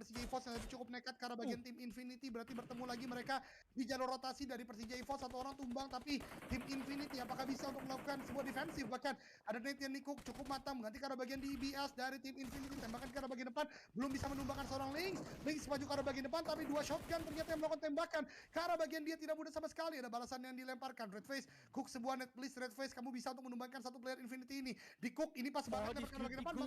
Persija EVOS yang cukup nekat karena bagian tim Infinity. Berarti bertemu lagi mereka di jalur rotasi dari Persija EVOS. Satu orang tumbang, tapi tim Infinity apakah bisa untuk melakukan sebuah defensif? Bahkan ada Nathan Nikuk cukup matang mengganti ke arah bagian di IBS dari tim Infinity. Tembakan ke arah bagian depan, belum bisa menumbangkan seorang Lynx. Lynx maju ke arah bagian depan, tapi dua shotgun ternyata yang melakukan tembakan ke arah bagian dia tidak mudah sama sekali. Ada balasan yang dilemparkan. Red Face, Cook sebuah net please Red Face, kamu bisa untuk menumbangkan satu player Infinity ini. Di Cook ini pas banget ke bagian depan,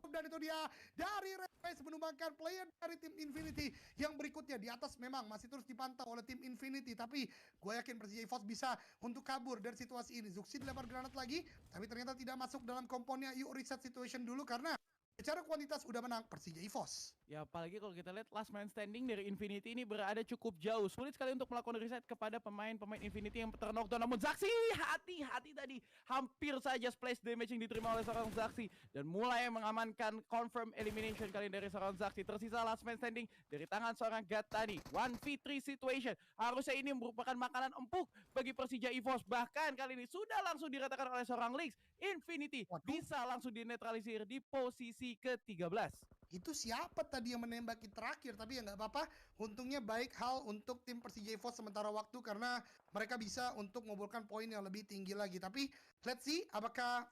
dan itu dia dari Red Face menumbangkan player dari tim Infinity. Yang berikutnya di atas memang masih terus dipantau oleh tim Infinity, tapi gue yakin Persija EVOS bisa untuk kabur dari situasi ini. Zuxi dilempar granat lagi, tapi ternyata tidak masuk dalam komponnya. Yuk reset situation dulu karena secara kuantitas udah menang Persija EVOS. Ya apalagi kalau kita lihat last man standing dari Infinity ini berada cukup jauh. Sulit sekali untuk melakukan reset kepada pemain-pemain Infinity yang terknockdown. Namun Zaxi hati-hati tadi. Hampir saja splash damage yang diterima oleh seorang Zaxi. Dan mulai mengamankan confirm elimination kali dari seorang Zaxi. Tersisa last man standing dari tangan seorang Gatani. 1v3 situation. Harusnya ini merupakan makanan empuk bagi Persija EVOS. Bahkan kali ini sudah langsung diratakan oleh seorang Lynx. Infinity bisa langsung dinetralisir di posisi ke-13. Itu siapa tadi yang menembaki terakhir? Tapi ya nggak apa-apa. Untungnya baik hal untuk tim Persija EVOS sementara waktu karena mereka bisa untuk mengumpulkan poin yang lebih tinggi lagi. Tapi let's see apakah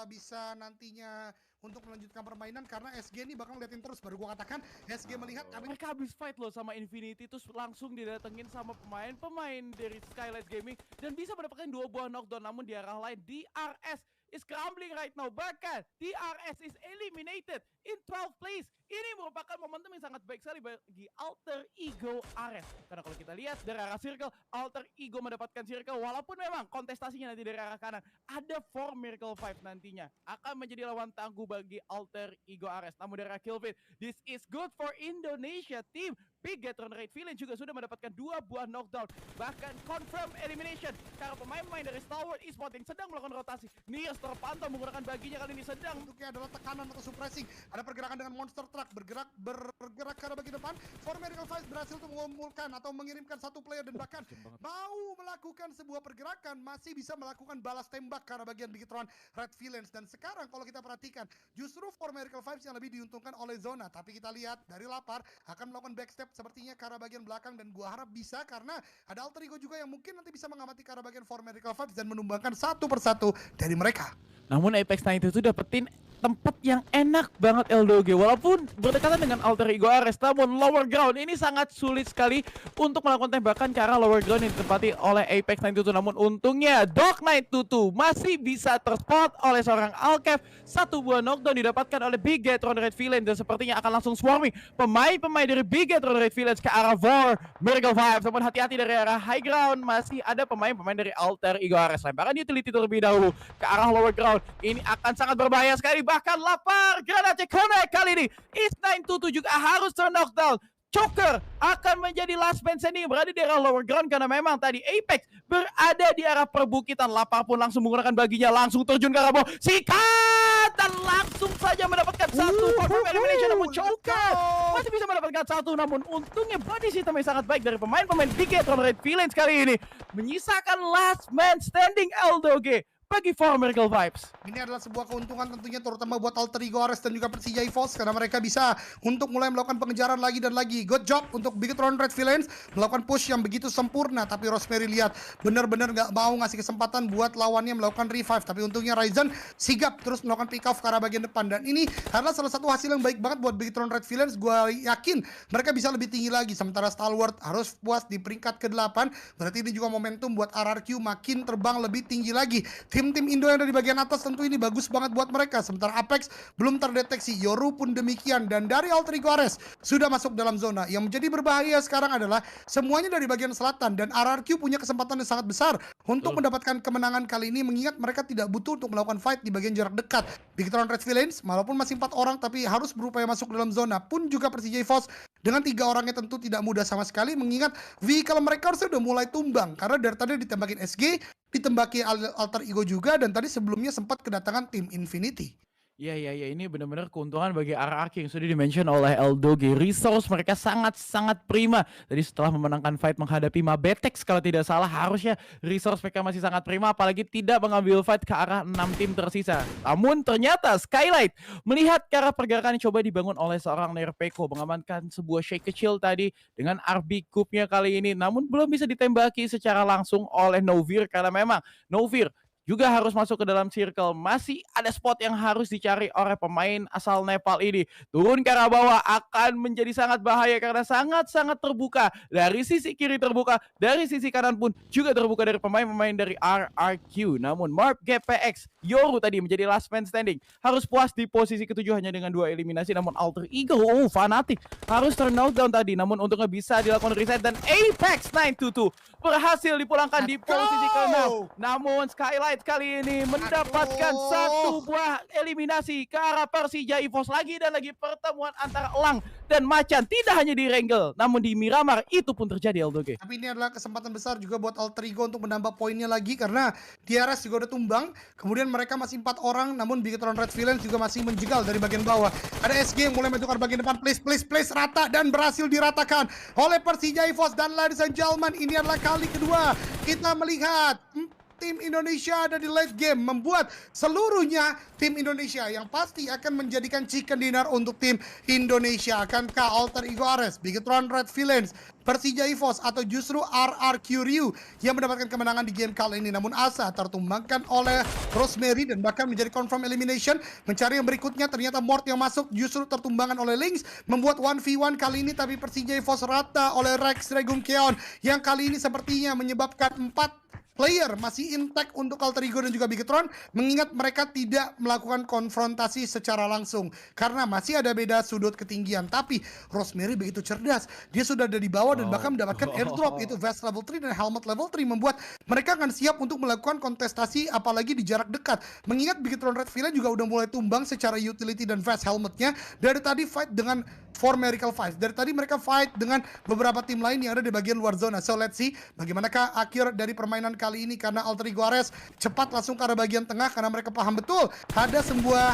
bisa nantinya untuk melanjutkan permainan karena SG ini bakal ngeliatin terus. Baru gua katakan SG melihat mereka habis fight loh sama Infinity, terus langsung didatengin sama pemain dari Skylight Gaming dan bisa mendapatkan 2 buah knockdown. Namun di arah lain DRS is crumbling right now. Bahkan DRS is eliminated in 12th place. Ini merupakan momentum yang sangat baik sekali bagi Alter Ego Ares. Karena kalau kita lihat dari arah circle, Alter Ego mendapatkan circle. Walaupun memang kontestasinya nanti dari arah kanan, ada 4 Miracle 5 nantinya. Akan menjadi lawan tangguh bagi Alter Ego Ares. Namun dari arah Killfit, this is good for Indonesia team. Big Gatron Raid Villain juga sudah mendapatkan 2 buah knockdown. Bahkan confirm elimination. Karena pemain-pemain dari Stalwart Esports yang sedang melakukan rotasi. Nias terpantau menggunakan baginya kali ini sedang. Bentuknya adalah tekanan atau suppressing. Ada pergerakan dengan monster truck bergerak ke arah bagian depan. For Miracle Fight berhasil untuk mengumpulkan atau mengirimkan satu player dan bahkan mau melakukan sebuah pergerakan, masih bisa melakukan balas tembak ke arah bagian Bigetron Red Villains. Dan sekarang kalau kita perhatikan, justru For Miracle Vibes yang lebih diuntungkan oleh zona. Tapi kita lihat dari Lapar akan melakukan backstep sepertinya ke arah bagian belakang, dan gua harap bisa karena ada Alter Ego juga yang mungkin nanti bisa mengamati ke arah bagian For Miracle Vibes dan menumbangkan satu persatu dari mereka. Namun Apex 90 itu dapetin tempat yang enak banget LDOG. Walaupun berdekatan dengan Alter Ego Ares, namun lower ground ini sangat sulit sekali untuk melakukan tembakan ke arah lower ground yang ditempati oleh Apex 92. Namun untungnya Dog 92 masih bisa terspot oleh seorang Alkev. Satu buah knockdown didapatkan oleh Big Gatron Red Villain dan sepertinya akan langsung swarming pemain-pemain dari Big Gatron Red Villains ke arah Vor Miracle Vibes. Namun hati-hati dari arah high ground, masih ada pemain-pemain dari Alter Ego Ares. Lemparan utility terlebih dahulu ke arah lower ground. Ini akan sangat berbahaya sekali. Bahkan Lapar granatnya connect kali ini. Is922 juga harus knockdown. Choker akan menjadi last man standing berada di arah lower ground karena memang tadi Apex berada di arah perbukitan. Lapar pun langsung menggunakan baginya, langsung terjun ke arah bawah. Sikat dan langsung saja mendapatkan satu confirm elimination. Namun Choker masih bisa mendapatkan satu, namun untungnya body system yang sangat baik dari pemain-pemain Big Gatron Red Villains kali ini menyisakan last man standing LDOG bagi For Miracle Vibes. Ini adalah sebuah keuntungan tentunya terutama buat Alter Ego Ares dan juga Persija EVOS karena mereka bisa untuk mulai melakukan pengejaran lagi dan lagi. Good job untuk Bigetron Red Villains melakukan push yang begitu sempurna, tapi Rosemary lihat benar-benar nggak mau ngasih kesempatan buat lawannya melakukan revive. Tapi untungnya Ryzen sigap terus melakukan pick off ke arah bagian depan, dan ini adalah salah satu hasil yang baik banget buat Bigetron Red Villains. Gua yakin mereka bisa lebih tinggi lagi, sementara Stalwart harus puas di peringkat ke-8. Berarti ini juga momentum buat RRQ makin terbang lebih tinggi lagi. Tim-tim Indo yang ada di bagian atas tentu ini bagus banget buat mereka. Sementara Apex belum terdeteksi, Yoru pun demikian. Dan dari Alter Ego Ares sudah masuk dalam zona. Yang menjadi berbahaya sekarang adalah semuanya dari bagian selatan. Dan RRQ punya kesempatan yang sangat besar untuk mendapatkan kemenangan kali ini, mengingat mereka tidak butuh untuk melakukan fight di bagian jarak dekat. Bigetron Red Villains walaupun masih 4 orang tapi harus berupaya masuk dalam zona. Pun juga Persija EVOS dengan 3 orangnya tentu tidak mudah sama sekali, mengingat vehicle mereka harusnya udah mulai tumbang karena dari tadi ditembakin SG, ditembaki Alter Ego juga, dan tadi sebelumnya sempat kedatangan tim Infinity. Iya, ini benar-benar keuntungan bagi RRQ yang sudah di-mention oleh Eldoge. Resource mereka sangat-sangat prima. Tadi setelah memenangkan fight menghadapi Mabetex kalau tidak salah, harusnya resource mereka masih sangat prima, apalagi tidak mengambil fight ke arah 6 tim tersisa. Namun ternyata Skylight melihat ke arah pergerakan yang coba dibangun oleh seorang Nerpeko, mengamankan sebuah shake kecil tadi dengan RB Coup-nya kali ini, namun belum bisa ditembaki secara langsung oleh Novir karena memang Novir juga harus masuk ke dalam circle. Masih ada spot yang harus dicari oleh pemain asal Nepal ini. Turun ke arah bawah akan menjadi sangat bahaya karena sangat-sangat terbuka. Dari sisi kiri terbuka, dari sisi kanan pun juga terbuka dari pemain-pemain dari RRQ. Namun Marp GPX, Yoru tadi menjadi last man standing. Harus puas di posisi ketujuh hanya dengan 2 eliminasi. Namun Alter Ego, fanatik, harus turn out down tadi. Namun untungnya bisa dilakukan reset dan Apex 922 berhasil dipulangkan di posisi ke-6. Namun Skylight kali ini mendapatkan satu buah eliminasi ke arah Persija EVOS. Lagi dan lagi pertemuan antara Elang dan Macan, tidak hanya di Wrangle namun di Miramar itu pun terjadi, Eldoge. Tapi ini adalah kesempatan besar juga buat Alter Ego untuk menambah poinnya lagi karena DRS juga udah tumbang. Kemudian mereka masih 4 orang, namun Bigetron Red Villains juga masih menjegal dari bagian bawah. Ada SG yang mulai maju ke bagian depan, please rata, dan berhasil diratakan oleh Persija EVOS. Dan ladies and gentlemen, ini adalah kali kedua kita melihat tim Indonesia ada di late game, membuat seluruhnya tim Indonesia yang pasti akan menjadikan chicken dinner untuk tim Indonesia. Akankah Alter Ego Ares, Bigetron Red Villains, Persija EVOS, atau justru RRQ Ryu yang mendapatkan kemenangan di game kali ini? Namun asa tertumbangkan oleh Rosemary dan bahkan menjadi confirm elimination. Mencari yang berikutnya, ternyata Mort yang masuk justru tertumbangkan oleh Lynx, membuat 1v1 kali ini. Tapi Persija EVOS rata oleh Rex Regum Keon yang kali ini sepertinya menyebabkan 4 player masih intact untuk Alter Ego dan juga Bigetron, mengingat mereka tidak melakukan konfrontasi secara langsung karena masih ada beda sudut ketinggian. Tapi Rosemary begitu cerdas, dia sudah ada di bawah dan bahkan mendapatkan airdrop, itu vest level 3 dan helmet level 3, membuat mereka akan siap untuk melakukan kontestasi apalagi di jarak dekat. Mengingat Bigetron Red Villain juga udah mulai tumbang secara utility dan vest helmetnya. Dari tadi fight dengan 4 Miracle 5, dari tadi mereka fight dengan beberapa tim lain yang ada di bagian luar zona. So let's see bagaimanakah akhir dari permainan kali ini, karena Alter Ego Ares cepat langsung ke arah bagian tengah karena mereka paham betul ada sebuah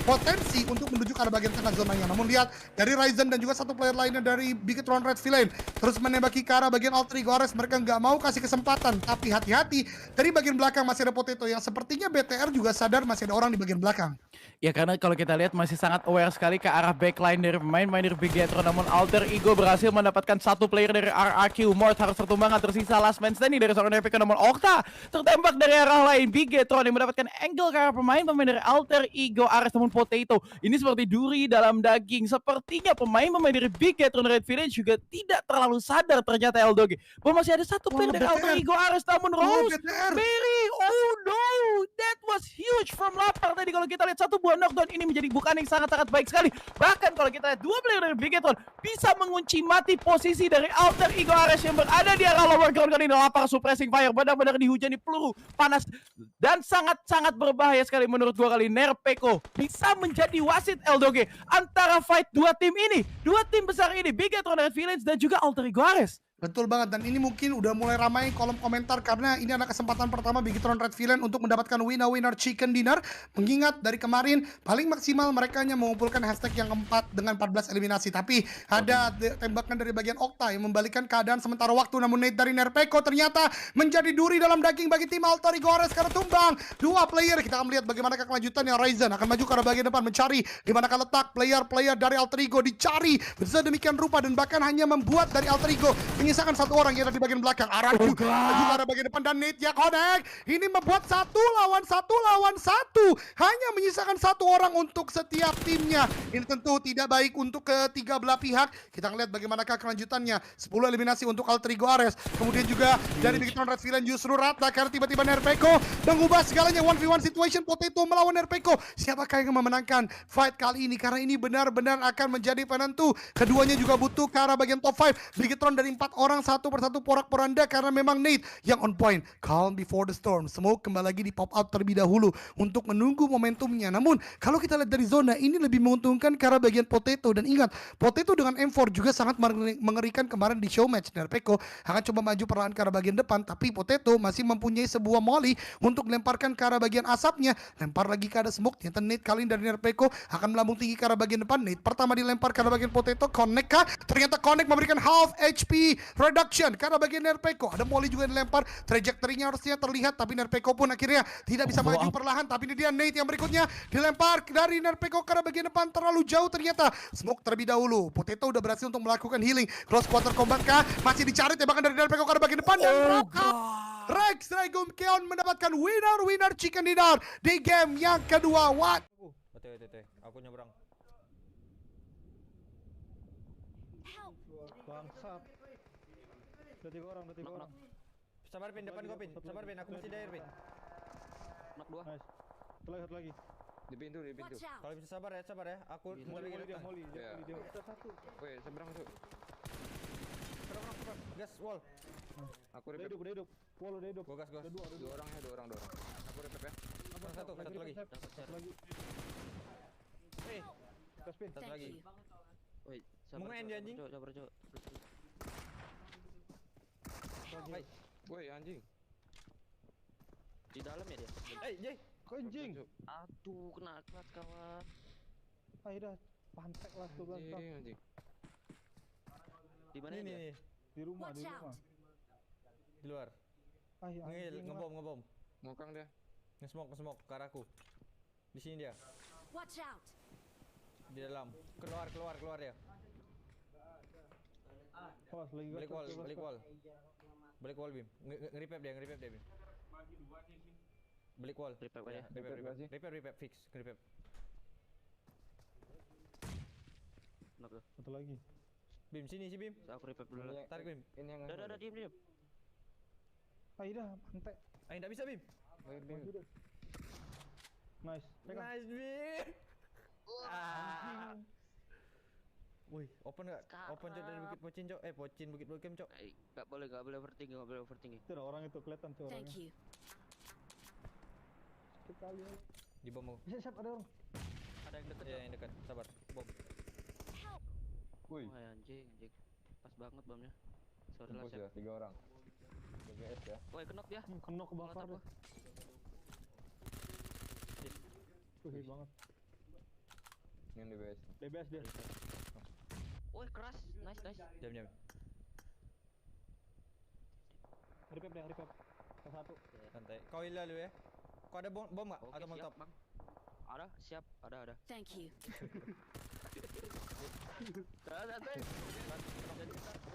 potensi untuk menuju ke arah bagian tengah zonanya. Namun lihat dari Ryzen dan juga satu player lainnya dari Bigetron Red Villain terus menembaki ke arah bagian Alter Ego Ares. Mereka nggak mau kasih kesempatan, tapi hati-hati, dari bagian belakang masih ada Potato yang sepertinya BTR juga sadar masih ada orang di bagian belakang. Ya karena kalau kita lihat masih sangat aware sekali ke arah backline dari pemain-pemain dari Bigetron. Namun Alter Ego berhasil mendapatkan satu player dari RRQ. Mort harus tertumbangkan, tersisa last man standing dari seorang RPK. Namun Okta tertembak dari arah lain. Bigetron yang mendapatkan angle ke arah pemain-pemain dari Alter Ego Ares. Namun Potato ini seperti duri dalam daging. Sepertinya pemain-pemain dari Bigetron Red Villain juga tidak terlalu sadar ternyata, Eldoge, bahwa masih ada satu player dari Alter Ego Ares. Namun Rosemary, oh no, that was huge from Lapar tadi. Kalau kita lihat satu buah knockdown ini menjadi bukan yang sangat-sangat baik sekali. Bahkan kalau kita lihat dua player dari Bigetron bisa mengunci mati posisi dari Alter Ego Ares yang berada di arah lower ground kali ini. Lapar suppressing fire, benar-benar dihujani peluru panas dan sangat-sangat berbahaya sekali menurut gua kali. Nerpeko bisa menjadi wasit, Eldoge, antara fight dua tim ini, dua tim besar ini, Bigetron Red Villains dan juga Alter Ego Ares. Betul banget, dan ini mungkin udah mulai ramai kolom komentar karena ini adalah kesempatan pertama Bigetron Red Villain untuk mendapatkan winner chicken dinner. Mengingat dari kemarin paling maksimal mereka hanya mengumpulkan hashtag yang keempat dengan 14 eliminasi. Tapi ada tembakan dari bagian Okta yang membalikan keadaan sementara waktu. Namun nade dari Nerpeko ternyata menjadi duri dalam daging bagi tim Alter Ego Ares karena tumbang dua player. Kita akan melihat bagaimana kelanjutannya. Ryzen akan maju ke arah bagian depan mencari di manakah letak player dari Alter Ego, dicari sedemikian rupa dan bahkan hanya membuat dari Alter Ego menyisakan satu orang yang ada di bagian belakang. RRQ juga ada bagian depan dan Nate connect. Ini membuat satu lawan satu. Hanya menyisakan satu orang untuk setiap timnya. Ini tentu tidak baik untuk ketiga belah pihak. Kita lihat bagaimanakah kelanjutannya. 10 eliminasi untuk Alter Ego Ares. Kemudian juga dari Bigetron Red Villain justru rata karena tiba-tiba Nerpeko mengubah segalanya. 1v1 situation, Potato melawan Nerpeko. Siapakah yang memenangkan fight kali ini? Karena ini benar-benar akan menjadi penentu. Keduanya juga butuh ke arah bagian top 5. Bigetron dari 4 orang satu persatu porak-poranda karena memang Nate yang on point. Calm before the storm. Smoke kembali lagi di pop out terlebih dahulu untuk menunggu momentumnya. Namun kalau kita lihat dari zona ini lebih menguntungkan karena bagian Potato. Dan ingat, Potato dengan M4 juga sangat mengerikan kemarin di show match. Nerpeko akan coba maju perlahan ke arah bagian depan, tapi Potato masih mempunyai sebuah molly untuk lemparkan ke arah bagian asapnya. Lempar lagi ke arah smoke. Ternyata Nate kali ini dari Nerpeko akan melambung tinggi ke arah bagian depan. Nate pertama dilempar ke arah bagian Potato. Connect kah? Ternyata Connect memberikan half HP reduction ke arah bagian Nerpeko. Ada molly juga yang dilempar. Trajectory-nya harusnya terlihat, tapi Nerpeko pun akhirnya tidak bisa maju perlahan. Tapi ini dia Nate yang berikutnya dilempar dari Nerpeko ke arah bagian depan, terlalu jauh ternyata. Smoke terlebih dahulu. Potato udah berhasil untuk melakukan healing. Close quarter combat kah? Masih dicari tembakan dari Nerpeko ke arah bagian depan dan Rex Dragon Keon mendapatkan winner chicken dinner di game yang kedua. What? Tete, aku nyebrang. Bangsat. Udah tiga orang. Sabar Pin, depan gua Pin. Sabar Pin, aku mesti dayar Pin. Knock 2. Nice. Satu lagi. Di pintu. Watch out. Kalau bisa sabar ya. Aku mau Molly bikin dia, depan. molly Iya. dia. Udah satu. Woi, seberang tuh. Gas wall. Aku Udah repair. hidup. Wall udah hidup. Gua gas. Ada dua. Dua orang. Aku repair ya. Satu lagi. Satu lagi. Gaspin. Satu Thank lagi. you. Woi, Mau main dia, anjing? Sabar, Cok. Hai. Woi, anjing. Di dalam ya dia? Jay. Kok anjing? Aduh, kena kelas kawan. Dah pantek lah tuh bangsat. Anjing. Di mana Ini dia? nih. Di rumah. Watch out. Di luar. Anjing. Ngebom. Ngokang dia. Nge-smoke ke arahku. Di sini dia. Watch out. Di dalam. Keluar dia. Awas lagi Balik gas. Balik wall Bim. Nge-repair dia Bim. Balik wall. Repair aja. Repair fix. Repair. Knock tuh. Satu lagi. Bim sini sih Bim. Aku repair dulu lah. Tarik Bim. Ini yang Udah, diam. Dah pantek. Enggak bisa Bim. Woi, Bim. Maju deh. Nice. Pegang. Nice Bim. Wih, open enggak? Open Cok dari Bukit Pocin Cok. Pocin Bukit Bokem Cok. Enggak boleh overthinking. Itu ada orang itu kelihatan tuh orangnya. Thank you. Sekali. Di bom aku. Siap ada orang. Ada yang deket. Iya, yang dekat. Sabar. Bom. Woi, Wah, anjing. Pas banget bomnya. Sorry lah, fokus Sep. ya, 3 orang. BGS ya. Woi, knock dia. Kena kebakar Molotov deh. Hit banget. Yang di BS. DBS dia. Woi, keras. Nice. Jam. Repair. Yang satu. Santai. Kau ilah lu ya. Kau ada bom enggak? Oke, Atau siap, molotov? Bang. Siap. Ada. Thank you. Santai.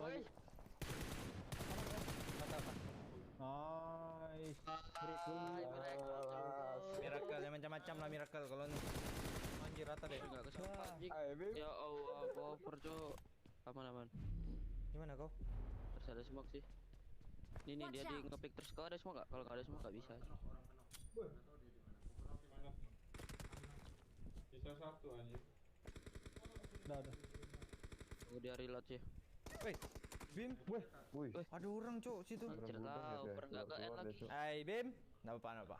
Woi. Nice. Miracle yang macam-macam lah miracle kalau ni. Anjir rata deh. Enggak kesempat, anjing. Ayo, Bim. Ya Allah, cover, Cok. Aman. Gimana kau? Terus ada smoke sih. Ini dia di ngepick terus. Kalau ada smoke enggak? Kalau enggak ada smoke enggak bisa. Udah. Oh, dia reload sih. Weh, Bim. Woi. Ada orang Cok situ. Anjir lah, Keluar enggak dia, enak. Cok. Hai Bim. Enggak apa-apa.